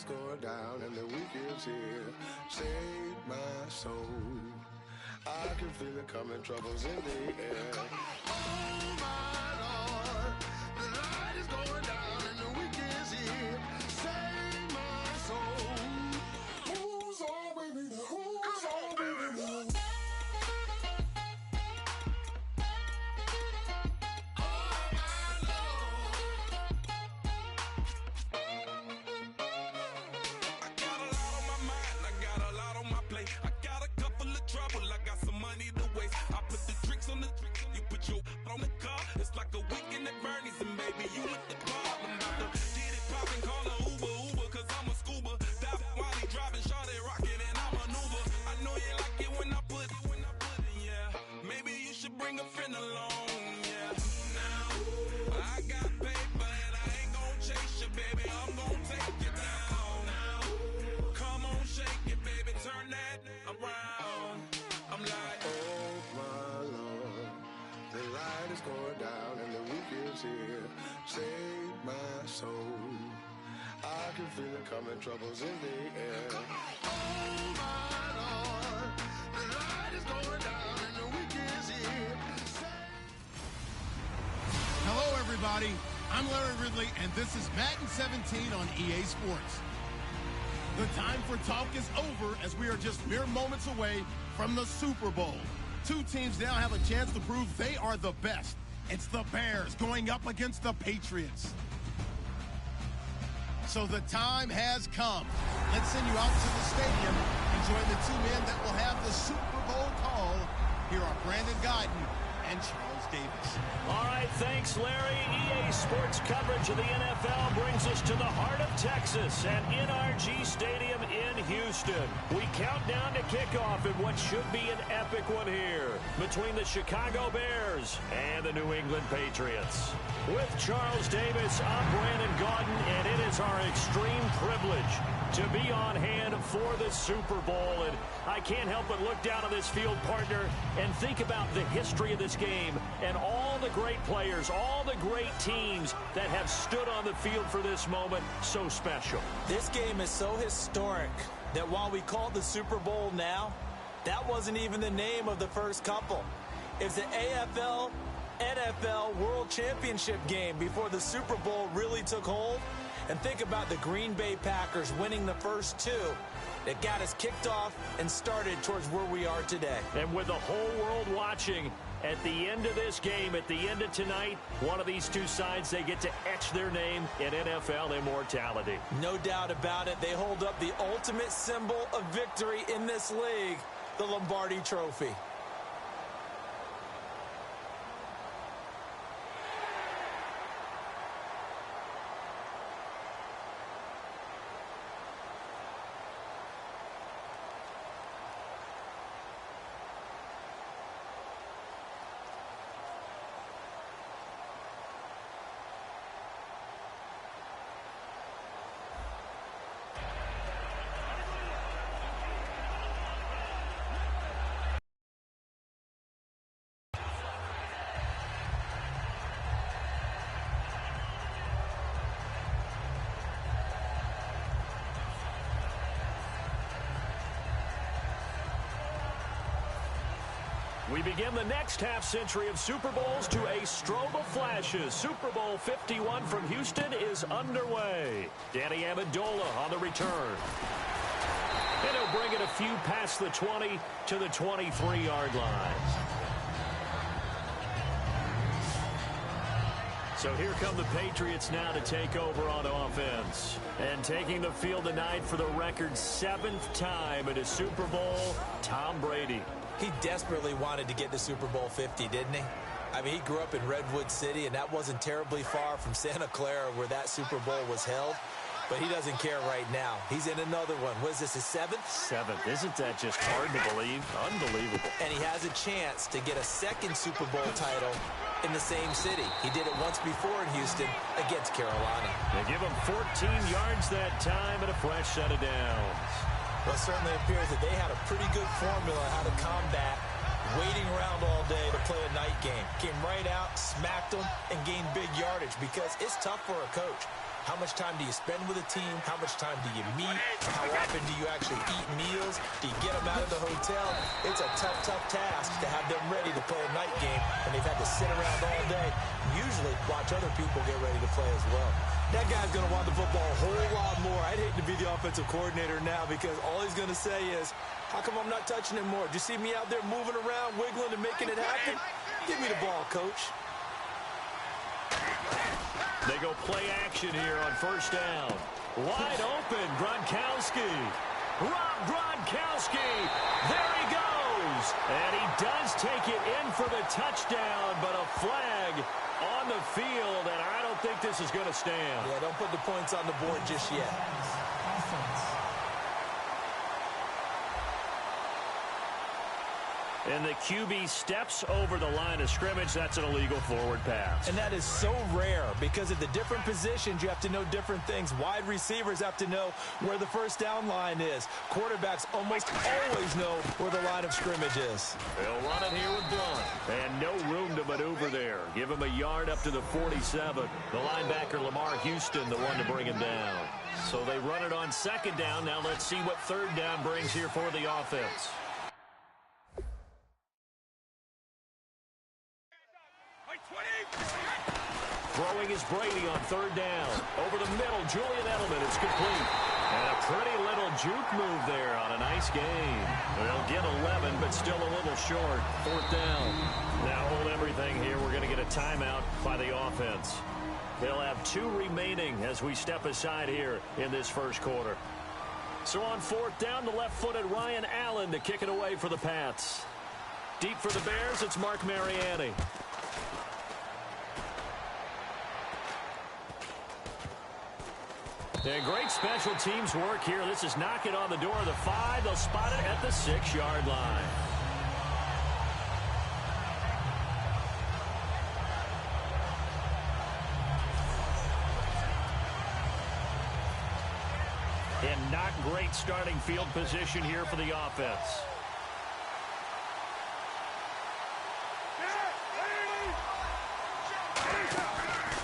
is going down and the week is here. Save my soul. I can feel it coming, troubles in the air. Oh my Lord, the light is going down and the week is here. Save my soul. Who's on, baby? Who's on, baby? Going down and the week is here. Save my soul. I can feel it coming, troubles in the air. Oh my Lord, the light is going down and the week is here. Hello everybody, I'm Larry Ridley and this is Madden 17 on EA Sports. The time for talk is over as we are just mere moments away from the Super Bowl. Two teams now have a chance to prove they are the best. It's the Bears going up against the Patriots. So the time has come. Let's send you out to the stadium and join the two men that will have the Super Bowl call. Here are Brandon Guyton and Charles Davis. All right, thanks, Larry. EA Sports coverage of the NFL brings us to the heart of Texas and NRG Stadium in Houston. We count down to kickoff in what should be an epic one here between the Chicago Bears and the New England Patriots. With Charles Davis, I'm Brandon Guyton, and it is our extreme privilege to be on hand for the Super Bowl. And I can't help but look down on this field, partner, and think about the history of this game and all the great players, all the great teams that have stood on the field for this moment. So special. This game is so historic that while we call it the Super Bowl now, that wasn't even the name of the first couple. It's the AFL NFL World Championship game before the Super Bowl really took hold. And think about the Green Bay Packers winning the first two that got us kicked off and started towards where we are today. And with the whole world watching, at the end of this game, at the end of tonight, one of these two sides, they get to etch their name in NFL immortality. No doubt about it. They hold up the ultimate symbol of victory in this league, the Lombardi Trophy. We begin the next half-century of Super Bowls to a strobe of flashes. Super Bowl 51 from Houston is underway. Danny Amendola on the return. And he'll bring it a few past the 20 to the 23-yard line. So here come the Patriots now to take over on offense. And taking the field tonight for the record 7th time in a Super Bowl, Tom Brady. He desperately wanted to get to Super Bowl 50, didn't he? I mean, he grew up in Redwood City, and that wasn't terribly far from Santa Clara where that Super Bowl was held. But he doesn't care right now. He's in another one. Was this his 7th? 7th. Isn't that just hard to believe? Unbelievable. And he has a chance to get a second Super Bowl title in the same city. He did it once before in Houston against Carolina. They give him 14 yards that time and a fresh set of downs. Well, it certainly appears that they had a pretty good formula how to combat waiting around all day to play a night game. Came right out, smacked them, and gained big yardage because it's tough for a coach. How much time do you spend with a team? How much time do you meet? How often do you actually eat meals? Do you get them out of the hotel? It's a tough, tough task to have them ready to play a night game when they've had to sit around all day and usually watch other people get ready to play as well. That guy's going to want the football a whole lot more. I'd hate to be the offensive coordinator now because all he's going to say is, how come I'm not touching it more? Do you see me out there moving around, wiggling, and making it happen? Give me the ball, coach. They go play action here on first down. Wide open, Gronkowski. Rob Gronkowski. There he goes. And he does take it in for the touchdown, but a flag on the field, and I don't think this is going to stand. Yeah, don't put the points on the board just yet. And the QB steps over the line of scrimmage. That's an illegal forward pass. And that is so rare because at the different positions, you have to know different things. Wide receivers have to know where the first down line is. Quarterbacks almost always know where the line of scrimmage is. They'll run it here with Blunt. And no room to maneuver there. Give him a yard up to the 47. The linebacker, Lamar Houston, the one to bring him down. So they run it on second down. Now let's see what third down brings here for the offense. Throwing is Brady on third down. Over the middle, Julian Edelman. It's complete. And a pretty little juke move there on a nice game. They'll get 11, but still a little short. Fourth down. Now hold everything here. We're going to get a timeout by the offense. They'll have 2 remaining as we step aside here in this first quarter. So on fourth down, the left-footed Ryan Allen to kick it away for the Pats. Deep for the Bears, it's Mark Mariani. And great special teams work here. This is knocking on the door of the 5. They'll spot it at the 6-yard line. And not great starting field position here for the offense.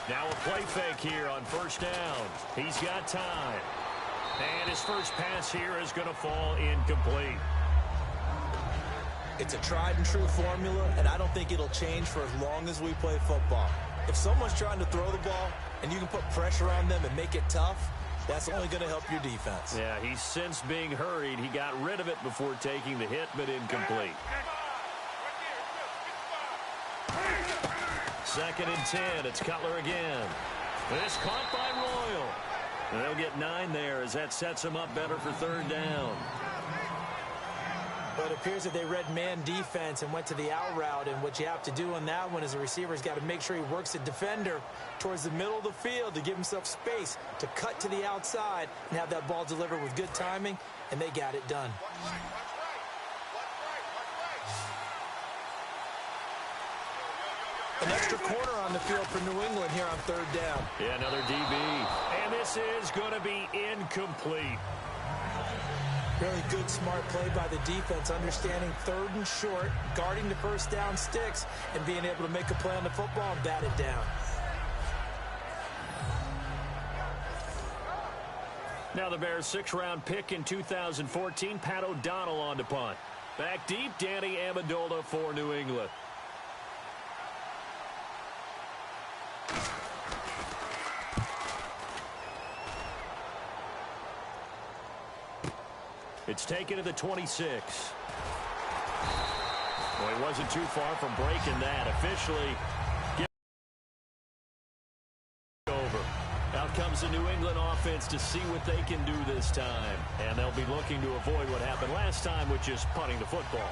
Now a play fake here on first down. He's got time. And his first pass here is going to fall incomplete. It's a tried and true formula, and I don't think it'll change for as long as we play football. If someone's trying to throw the ball and you can put pressure on them and make it tough, that's only going to help your defense. Yeah, he's since being hurried. He got rid of it before taking the hit, but incomplete. Second and 10. It's Cutler again. This caught by Royal. And they'll get 9 there as that sets them up better for third down. But it appears that they read man defense and went to the out route. And what you have to do on that one is the receiver's got to make sure he works the defender towards the middle of the field to give himself space to cut to the outside and have that ball delivered with good timing. And they got it done. An extra corner on the field for New England here on third down. Yeah, another DB. And this is going to be incomplete. Really good, smart play by the defense, understanding third and short, guarding the first down sticks, and being able to make a play on the football and bat it down. Now the Bears' 6th-round pick in 2014, Pat O'Donnell on to punt. Back deep, Danny Amendola for New England. It's taken to the 26. Well, he wasn't too far from breaking that. Officially, over. Out comes the New England offense to see what they can do this time. And they'll be looking to avoid what happened last time, which is punting the football.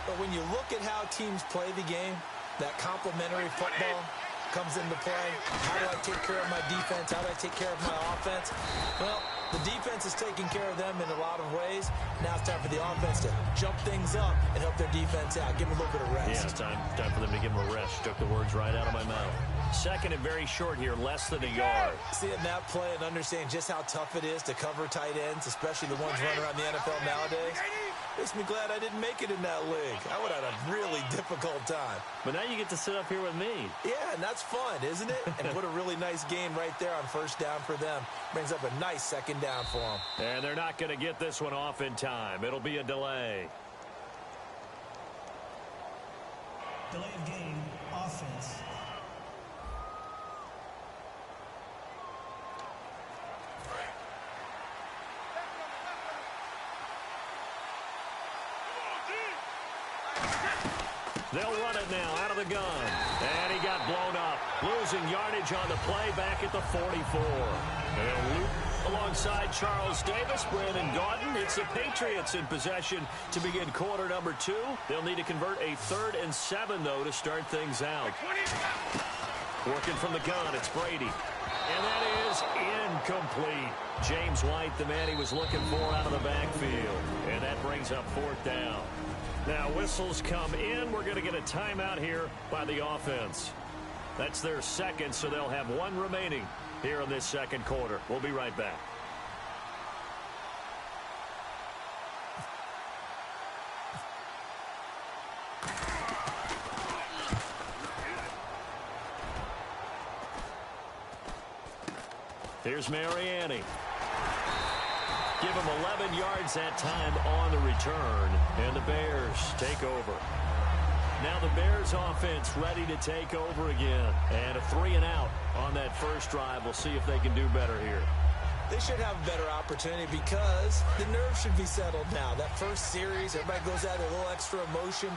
But when you look at how teams play the game, that complementary football comes into play. How do I take care of my defense? How do I take care of my offense? Well, the defense is taking care of them in a lot of ways. Now it's time for the offense to jump things up and help their defense out. Give them a little bit of rest. Yeah, it's time for them to give them a rest. Took the words right out of my mouth. Second and very short here, less than a yard. Seeing that play and understanding just how tough it is to cover tight ends, especially the ones running around the NFL nowadays, Makes me glad I didn't make it in that league. I would have had a really difficult time. But now you get to sit up here with me. Yeah, and that's fun, isn't it? And what a really nice game right there on first down for them. Brings up a nice second down for them. And they're not going to get this one off in time. It'll be a delay. Delay of game, offense. They'll run it now out of the gun. And he got blown up. Losing yardage on the play back at the 44. They'll loop alongside Charles Davis, Brandon Gaudin. It's the Patriots in possession to begin quarter number 2. They'll need to convert a 3rd and 7, though, to start things out. Working from the gun, it's Brady. And that is incomplete. James White, the man he was looking for out of the backfield. And that brings up 4th down. Now whistles come in. We're going to get a timeout here by the offense. That's their second, so they'll have 1 remaining here in this second quarter. We'll be right back. Here's Mariani. Give him 11 yards that time on the return. And the Bears take over. Now the Bears offense ready to take over again. And a 3-and-out on that first drive. We'll see if they can do better here. They should have a better opportunity because the nerves should be settled now. That first series, everybody goes out with a little extra emotion.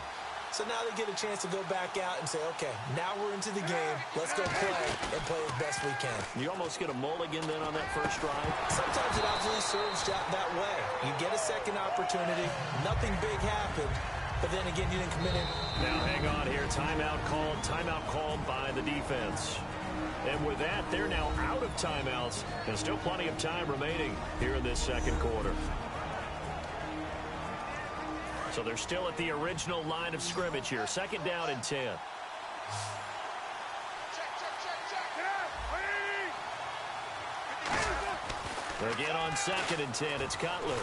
So now they get a chance to go back out and say, okay, now we're into the game. Let's go play and play as best we can. You almost get a mulligan then on that first drive? Sometimes it absolutely serves that way. You get a second opportunity. Nothing big happened. But then again, you didn't commit it. Now hang on here. Timeout called by the defense. And with that, they're now out of timeouts. And still plenty of time remaining here in this second quarter. So they're still at the original line of scrimmage here. 2nd down and 10. Again on 2nd and 10, it's Cutler.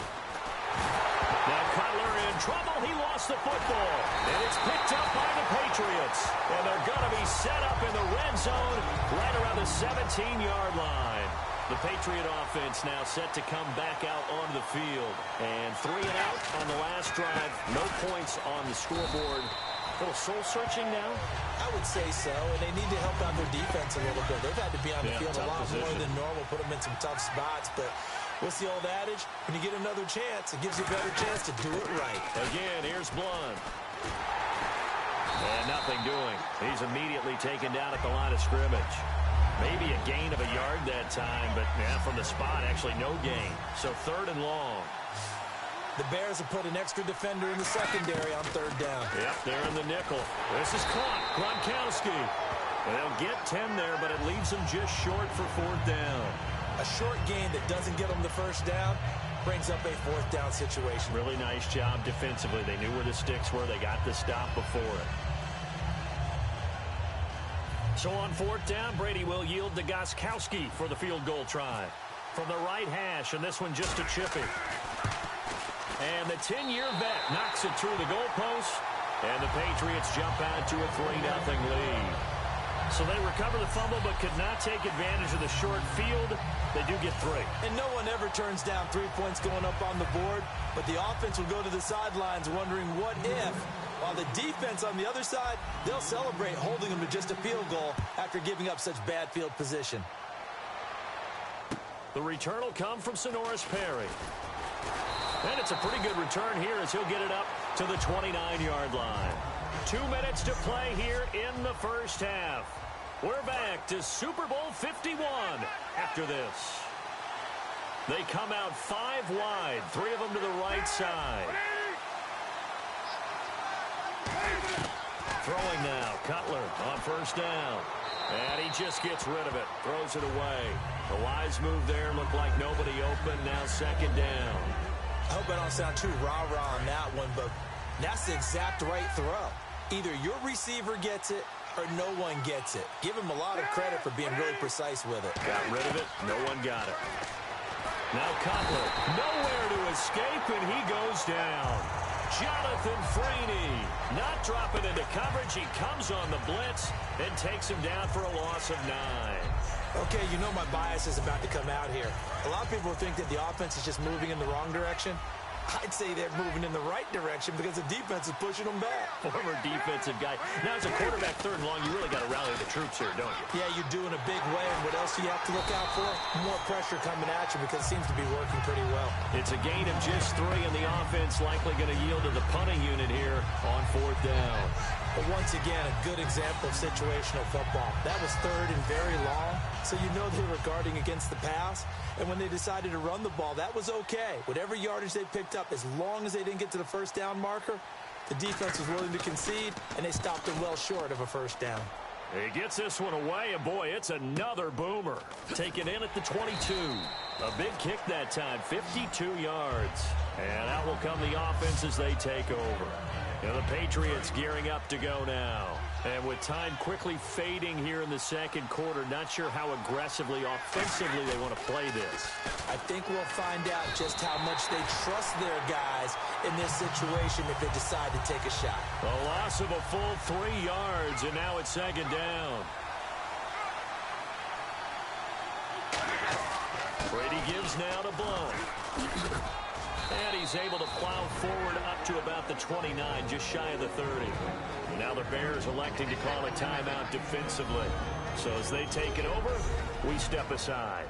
Now Cutler in trouble. He lost the football. And it's picked up by the Patriots. And they're going to be set up in the red zone right around the 17-yard line. The Patriot offense now set to come back out onto the field. And 3-and-out on the last drive. No points on the scoreboard. A little soul-searching now? I would say so, and they need to help out their defense a little bit. They've had to be on the field a lot more than normal, put them in some tough spots. But what's the old adage? When you get another chance, it gives you a better chance to do it right. Again, here's Blunt. And nothing doing. He's immediately taken down at the line of scrimmage. Maybe a gain of a yard that time, but yeah, from the spot, actually no gain. So 3rd and long. The Bears have put an extra defender in the secondary on 3rd down. Yep, they're in the nickel. This is caught. Gronkowski. And they'll get 10 there, but it leaves them just short for 4th down. A short gain that doesn't get them the first down brings up a 4th down situation. Really nice job defensively. They knew where the sticks were. They got the stop before it. So on 4th down, Brady will yield to Gostkowski for the field goal try. From the right hash, and this one just a chippy. And the 10-year vet knocks it through the goalpost, and the Patriots jump out to a 3-0 lead. So they recover the fumble but could not take advantage of the short field. They do get 3. And no one ever turns down 3 points going up on the board, but the offense will go to the sidelines wondering what if. While the defense on the other side, they'll celebrate holding them to just a field goal after giving up such bad field position. The return will come from Sonoris Perry. And it's a pretty good return here as he'll get it up to the 29-yard line. 2 minutes to play here in the first half. We're back to Super Bowl 51 after this. They come out 5 wide, 3 of them to the right side. Throwing now, Cutler on 1st down. And he just gets rid of it, throws it away. The wise move there, looked like nobody open, now 2nd down. I hope I don't sound too rah-rah on that one, but that's the exact right throw. Either your receiver gets it or no one gets it. Give him a lot of credit for being really precise with it. Got rid of it, no one got it. Now Cutler, nowhere to escape, and he goes down. Jonathan Freeney not dropping into coverage. He comes on the blitz and takes him down for a loss of 9. Okay, you know my bias is about to come out here. A lot of people think that the offense is just moving in the wrong direction. I'd say they're moving in the right direction because the defense is pushing them back. Former defensive guy. Now, as a quarterback, 3rd and long, you really got to rally the troops here, don't you? Yeah, you do in a big way. And what else do you have to look out for? More pressure coming at you because it seems to be working pretty well. It's a gain of just 3, and the offense likely going to yield to the punting unit here on 4th down. But once again, a good example of situational football. That was 3rd and very long, so you know they were guarding against the pass. And when they decided to run the ball, that was okay. Whatever yardage they picked up, as long as they didn't get to the 1st down marker, the defense was willing to concede, and they stopped them well short of a 1st down. He gets this one away, and boy, it's another boomer. Taken in at the 22. A big kick that time, 52 yards. And out will come the offense as they take over. And the Patriots gearing up to go now. And with time quickly fading here in the 2nd quarter, not sure how aggressively, offensively they want to play this. I think we'll find out just how much they trust their guys in this situation if they decide to take a shot. A loss of a full 3 yards, and now it's 2nd down. Brady gives now to Blount. And he's able to plow forward up to about the 29, just shy of the 30. And now the Bears electing to call a timeout defensively. So as they take it over, we step aside.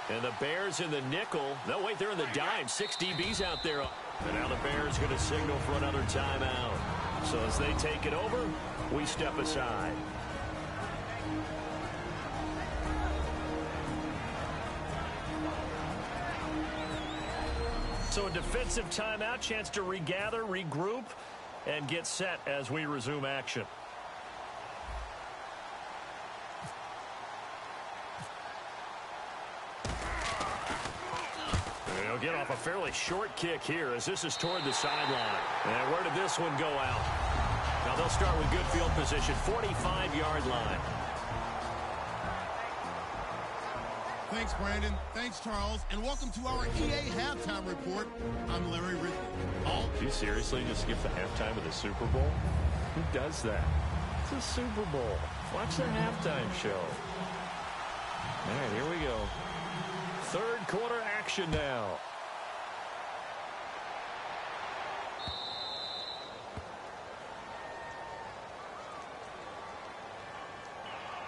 And the Bears in the nickel. No, wait, they're in the dime. 6 DBs out there. And now the Bears going to signal for another timeout. So as they take it over, we step aside. So a defensive timeout, chance to regather, regroup, and get set as we resume action. They'll get off a fairly short kick here as this is toward the sideline. And where did this one go out? Now they'll start with good field position, 45-yard line. Thanks, Brandon. Thanks, Charles. And welcome to our EA Halftime Report. I'm Larry Ridley. Do you seriously just skip the halftime of the Super Bowl? Who does that? It's a Super Bowl. Watch the halftime show. All right, here we go. 3rd quarter action now.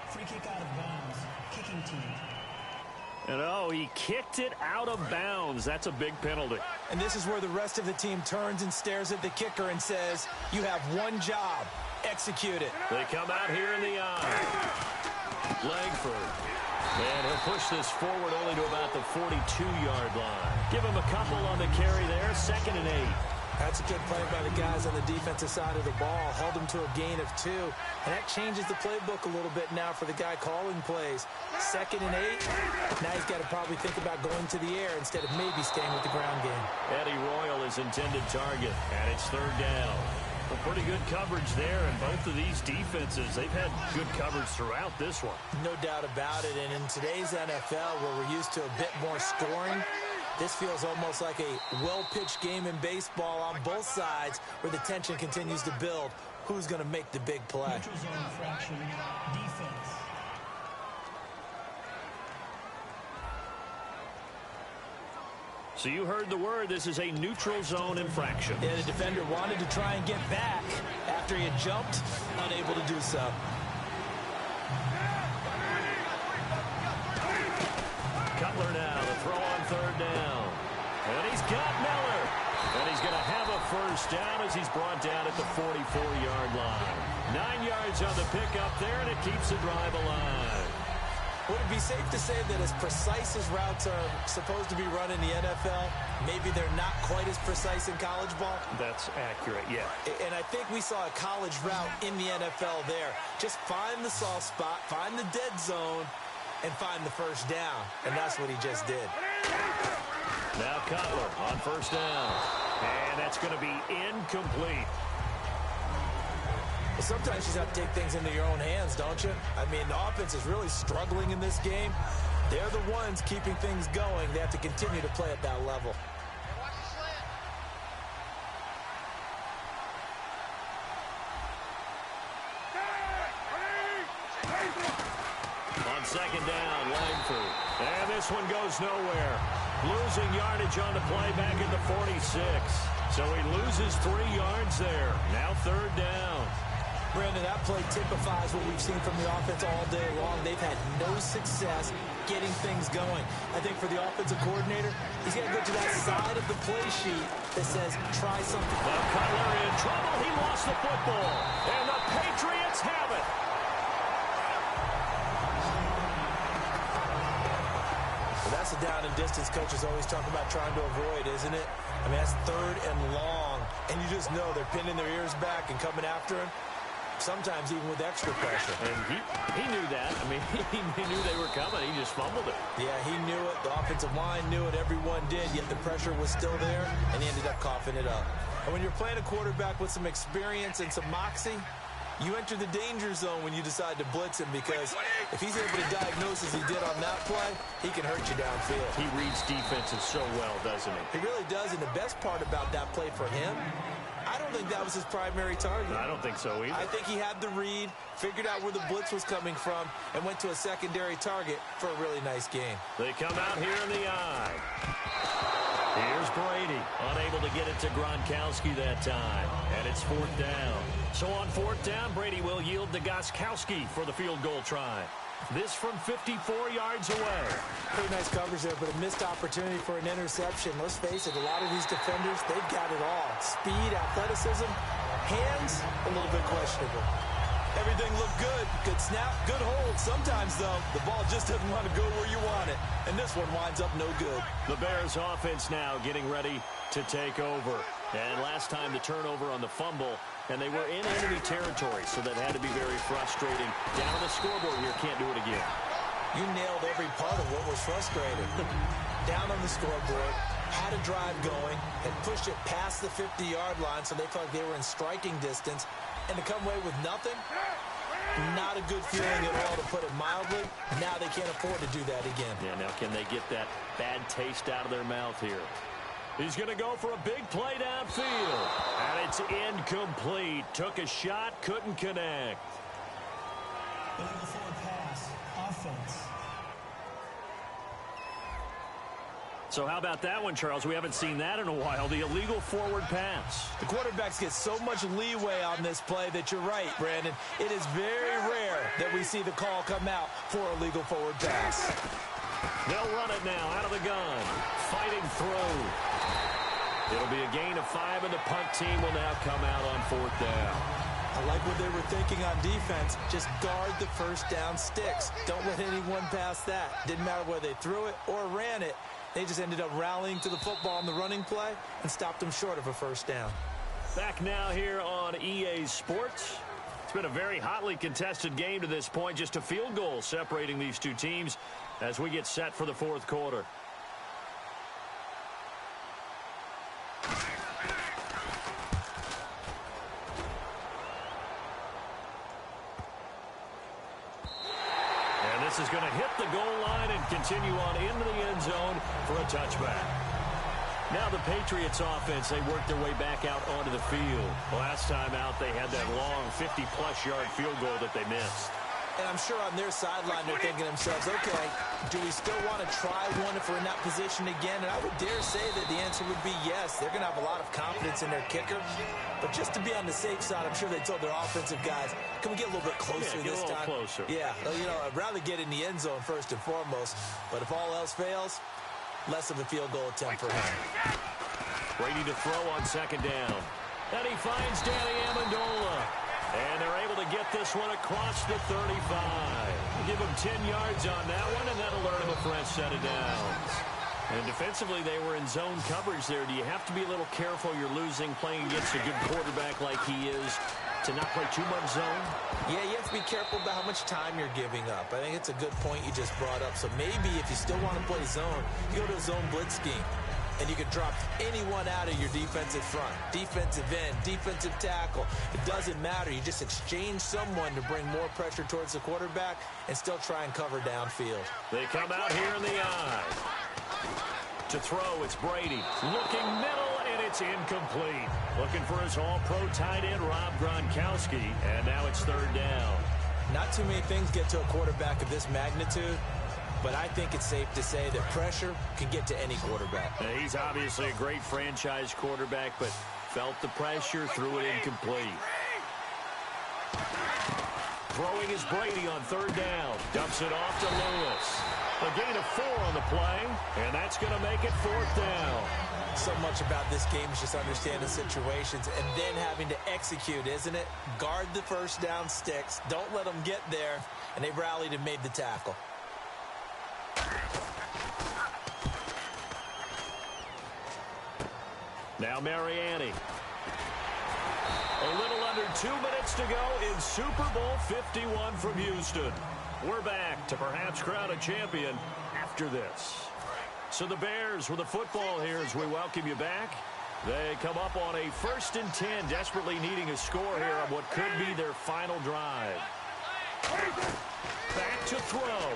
Free kick out of bounds. Kicking team. And oh, he kicked it out of bounds. That's a big penalty. And this is where the rest of the team turns and stares at the kicker and says, you have one job. Execute it. They come out here in the eye. Langford. And he'll push this forward only to about the 42-yard line. Give him a couple on the carry there. 2nd and 8. That's a good play by the guys on the defensive side of the ball. Held them to a gain of 2. And that changes the playbook a little bit now for the guy calling plays. 2nd and 8. Now he's got to probably think about going to the air instead of maybe staying with the ground game. Eddie Royal is intended target, and it's 3rd down. Well, pretty good coverage there, and both of these defenses, they've had good coverage throughout this one. No doubt about it, and in today's NFL, where we're used to a bit more scoring, this feels almost like a well-pitched game in baseball on both sides where the tension continues to build. Who's going to make the big play? Neutral zone infraction. Defense. So you heard the word. This is a neutral zone infraction. Yeah, the defender wanted to try and get back after he had jumped, unable to do so. Cutler now, the throw on 3rd down. And he's got Miller. And he's going to have a 1st down as he's brought down at the 44-yard line. 9 yards on the pickup there, and it keeps the drive alive. Would it be safe to say that as precise as routes are supposed to be run in the NFL, maybe they're not quite as precise in college ball? That's accurate, yeah. And I think we saw a college route in the NFL there. Just find the soft spot, find the dead zone, and find the 1st down. And that's what he just did. Now Cutler on 1st down. And that's going to be incomplete. But sometimes you just have to take things into your own hands, don't you? I mean, the offense is really struggling in this game. They're the ones keeping things going. They have to continue to play at that level. On second down, Langford. And this one goes nowhere. Losing yardage on the play back at the 46. So he loses 3 yards there. Now third down. Brandon, that play typifies what we've seen from the offense all day long. They've had no success getting things going. I think for the offensive coordinator, he's got to go to that side of the play sheet that says, try something. Well, Cutler in trouble. He lost the football. And the Patriots have it. Well, that's the down and distance coaches always talk about trying to avoid, isn't it? I mean, that's third and long. And you just know they're pinning their ears back and coming after him. Sometimes even with extra pressure. And he knew that. I mean, he knew they were coming. He just fumbled it. Yeah, he knew it. The offensive line knew it. Everyone did. Yet the pressure was still there, and he ended up coughing it up. And when you're playing a quarterback with some experience and some moxie, you enter the danger zone when you decide to blitz him, because if he's able to diagnose as he did on that play, he can hurt you downfield. He reads defenses so well, doesn't he? He really does, and the best part about that play for him, I don't think that was his primary target. I don't think so either. I think he had the read, figured out where the blitz was coming from, and went to a secondary target for a really nice game. They come out here in the eye. Here's Brady, unable to get it to Gronkowski that time. And it's fourth down. So on fourth down, Brady will yield to Gostkowski for the field goal try. This from 54 yards away. Pretty nice coverage there, but a missed opportunity for an interception. Let's face it, a lot of these defenders, they've got it all. Speed, athleticism, hands, a little bit questionable. Everything looked good. Good snap, good hold. Sometimes, though, the ball just doesn't want to go where you want it. And this one winds up no good. The Bears offense now getting ready to take over. And last time the turnover on the fumble, and they were in enemy territory, so that had to be very frustrating. Down on the scoreboard here, can't do it again. You nailed every part of what was frustrating. Down on the scoreboard, had a drive going, had pushed it past the 50-yard line, so they felt like they were in striking distance, and to come away with nothing, not a good feeling at all, to put it mildly. Now they can't afford to do that again. Yeah, now can they get that bad taste out of their mouth here? He's going to go for a big play downfield. And it's incomplete. Took a shot, couldn't connect. Illegal forward pass. Offense. So how about that one, Charles? We haven't seen that in a while. The illegal forward pass. The quarterbacks get so much leeway on this play that you're right, Brandon. It is very rare that we see the call come out for a legal forward pass. They'll run it now out of the gun. Fighting through. It'll be a gain of 5, and the punt team will now come out on fourth down. I like what they were thinking on defense. Just guard the first down sticks. Don't let anyone pass that. Didn't matter whether they threw it or ran it. They just ended up rallying to the football on the running play and stopped them short of a first down. Back now here on EA Sports. It's been a very hotly contested game to this point. Just a field goal separating these two teams as we get set for the fourth quarter. This is going to hit the goal line and continue on into the end zone for a touchback. Now the Patriots offense, they worked their way back out onto the field. Last time out, they had that long 50-plus yard field goal that they missed. And I'm sure on their sideline they're thinking to themselves, okay, do we still want to try one if we're in that position again? And I would dare say that the answer would be yes. They're going to have a lot of confidence in their kicker. But just to be on the safe side, I'm sure they told their offensive guys, can we get a little bit closer this time? Closer. Yeah, you know, I'd rather get in the end zone first and foremost. But if all else fails, less of a field goal attempt for him. Brady to throw on second down. And he finds Danny Amendola. And they're able to get this one across the 35. Give him 10 yards on that one, and that'll earn him a fresh set of downs. And defensively, they were in zone coverage there. Do you have to be a little careful? You're losing, playing against a good quarterback like he is, to not play too much zone? Yeah, you have to be careful about how much time you're giving up. I think it's a good point you just brought up. So maybe if you still want to play zone, you go to a zone blitz scheme. and you can drop anyone out of your defensive front. Defensive end, defensive tackle. It doesn't matter. You just exchange someone to bring more pressure towards the quarterback and still try and cover downfield. They come out here in the eye. To throw, it's Brady. Looking middle, and it's incomplete. Looking for his all-pro tight end, Rob Gronkowski, and now it's third down. Not too many things get to a quarterback of this magnitude, but I think it's safe to say that pressure can get to any quarterback. He's obviously a great franchise quarterback, but felt the pressure, threw it incomplete. Throwing is Brady on third down. Dumps it off to Lewis. A gain of 4 on the play, and that's going to make it fourth down. So much about this game is just understanding situations and then having to execute, isn't it? Guard the first down sticks. Don't let them get there, and they rallied and made the tackle. Now Mariani. A little under 2 minutes to go in Super Bowl 51 from Houston. We're back to perhaps crown a champion after this. So the Bears with the football here as we welcome you back. They come up on a 1st and 10, desperately needing a score here on what could be their final drive. Back to throw.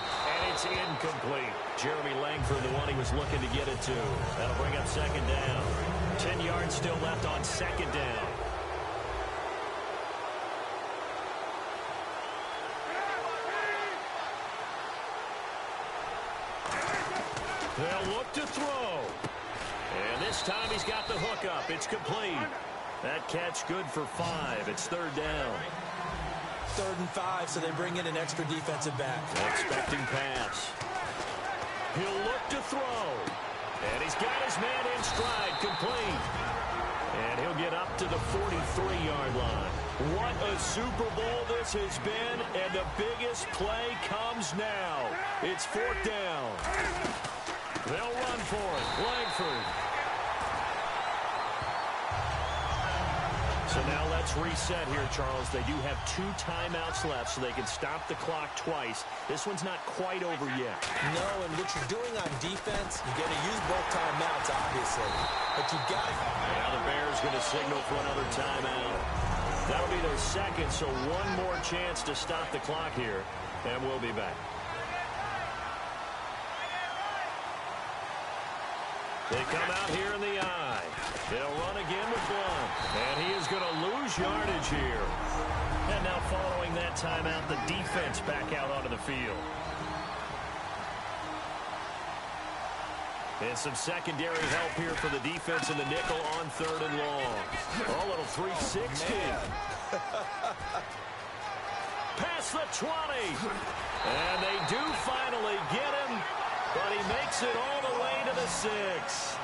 And it's incomplete. Jeremy Langford, the one he was looking to get it to. That'll bring up second down. 10 yards still left on second down. They'll look to throw. And this time he's got the hook up. It's complete. That catch good for 5. It's third down. 3rd and 5, so they bring in an extra defensive back. Expecting pass. He'll look to throw. And he's got his man in stride, complete. And he'll get up to the 43-yard line. What a Super Bowl this has been, and the biggest play comes now. It's 4th down. They'll run for it. Langford. So now let's reset here, Charles. They do have 2 timeouts left, so they can stop the clock twice. This one's not quite over yet. No, and what you're doing on defense, you're going to use both timeouts, obviously. But you got it. Now the Bears going to signal for another timeout. That'll be their second, so one more chance to stop the clock here, and we'll be back. They come out here in the eye. They'll run again with Blunt. And he is going to lose yardage here. And now following that timeout, the defense back out onto the field. And some secondary help here for the defense in the nickel on 3rd and long. Oh, little 360. Past the 20. And they do finally get him. But he makes it all the way to the 6.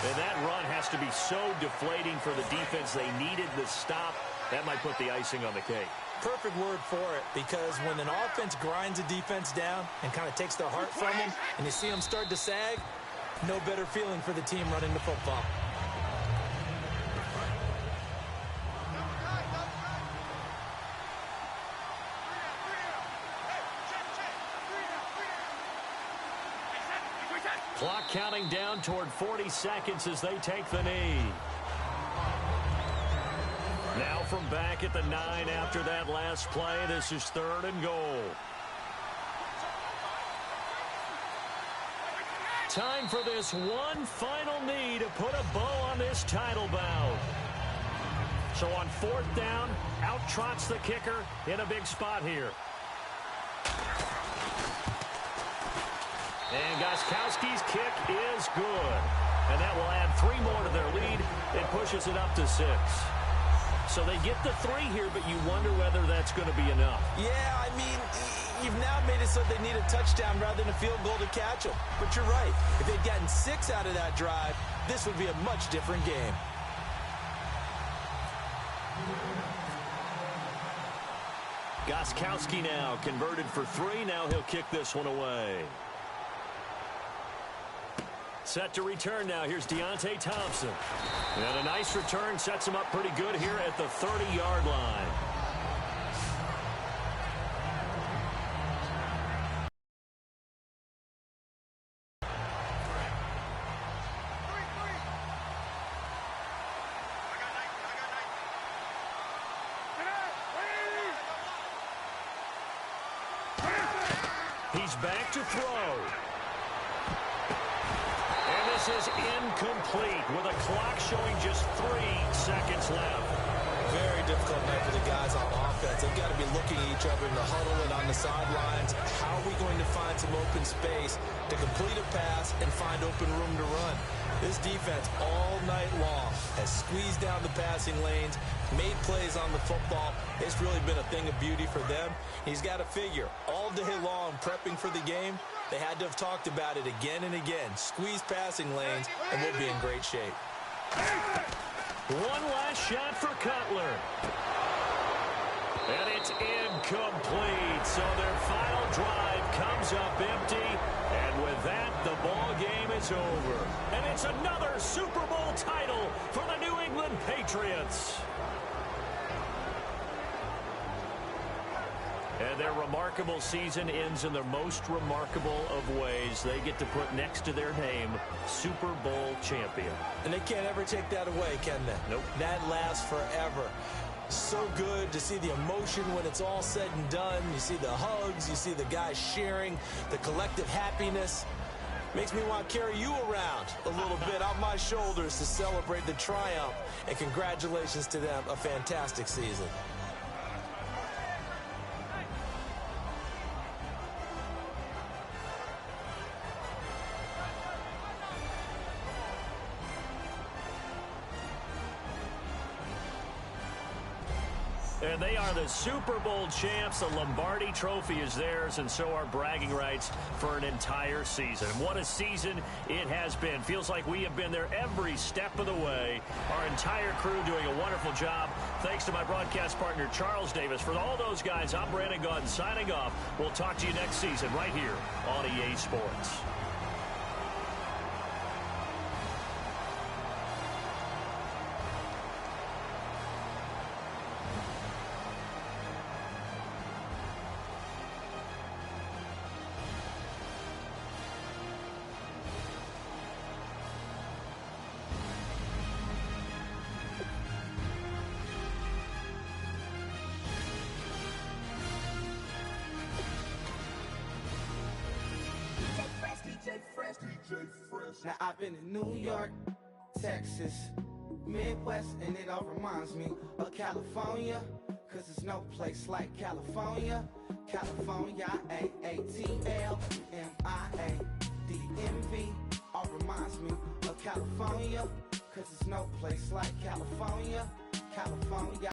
And that run has to be so deflating for the defense. They needed the stop. That might put the icing on the cake. Perfect word for it, because when an offense grinds a defense down and kind of takes their heart from them, and you see them start to sag, no better feeling for the team running the football. Clock counting down toward 40 seconds as they take the knee. Now from back at the 9 after that last play, this is 3rd and goal. Time for this one final knee to put a bow on this title bout. So on 4th down, out trots the kicker in a big spot here. And Gostkowski's kick is good. And that will add 3 more to their lead. It pushes it up to 6. So they get the 3 here, but you wonder whether that's going to be enough. Yeah, I mean, you've now made it so they need a touchdown rather than a field goal to catch them. But you're right. If they'd gotten 6 out of that drive, this would be a much different game. Gostkowski now converted for 3. Now he'll kick this one away. Set to return now. Here's Deontay Thompson. And a nice return sets him up pretty good here at the 30-yard line. He's back to throw. And this is incomplete with a clock showing just 3 seconds left. Very difficult night for the guys on offense. They've got to be looking at each other in the huddle and on the sidelines. How are we going to find some open space to complete a pass and find open room to run? This defense all night long has squeezed down the passing lanes, made plays on the football. It's really been a thing of beauty for them. He's got to figure all day long prepping for the game. They had to have talked about it again and again. Squeeze passing lanes, and we'll be in great shape. One last shot for Cutler. And it's incomplete. So their final drive comes up empty. And with that, the ball game is over. And it's another Super Bowl title for the New England Patriots. And their remarkable season ends in the most remarkable of ways. They get to put next to their name, Super Bowl champion. And they can't ever take that away, can they? Nope. That lasts forever. So good to see the emotion when it's all said and done. You see the hugs, you see the guys sharing, the collective happiness. Makes me want to carry you around a little bit on my shoulders to celebrate the triumph. And congratulations to them, a fantastic season. And they are the Super Bowl champs. The Lombardi Trophy is theirs, and so are bragging rights for an entire season. What a season it has been. Feels like we have been there every step of the way. Our entire crew doing a wonderful job. Thanks to my broadcast partner, Charles Davis. For all those guys, I'm Brandon Gaudin signing off. We'll talk to you next season right here on EA Sports. Now I've been in New York, Texas, Midwest, and it all reminds me of California, cause there's no place like California. California, A-A-T-L-M-I-A-D-M-V, all reminds me of California, cause there's no place like California. California.